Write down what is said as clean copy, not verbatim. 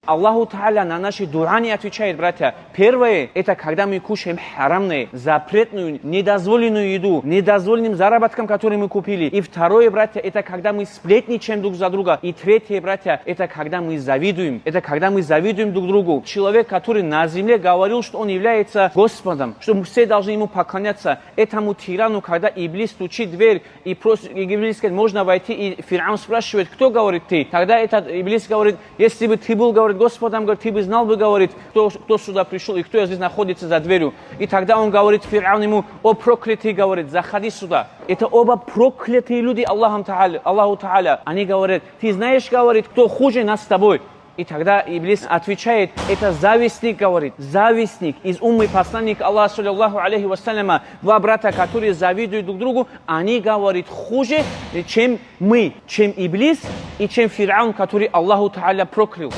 Аллаху Та'аля на наши дуа не отвечает, братья. Первое, это когда мы кушаем харамное, запретную, недозволенную еду, недозволенным заработком, который мы купили. И второе, братья, это когда мы сплетничаем друг за друга. И третье, братья, это когда мы завидуем. Это когда мы завидуем друг другу. Человек, который на земле говорил, что он является Господом, что все должны ему поклоняться. Этому тирану, когда Иблис стучит в дверь и просит, Иблис говорит, можно войти, и Фир'аун спрашивает, кто говорит ты? Тогда этот Иблис говорит, если бы ты был, говорит, Господом, говорит, ты бы знал бы, говорит, кто сюда пришел и кто здесь находится за дверью. И тогда он говорит, Фир'аун ему, о проклятый, говорит, заходи сюда. Это оба проклятые люди Аллаху Та'аля. Они говорят, ты знаешь, говорит, кто хуже нас с тобой. И тогда Иблис отвечает, это завистник, говорит, завистник из уммы посланника Аллаха, саллаллаху алейхи вассаляма, два брата, которые завидуют друг другу, они, говорит, хуже, чем мы, чем Иблис и чем Фир'аун, который Аллаху Та'аля проклял.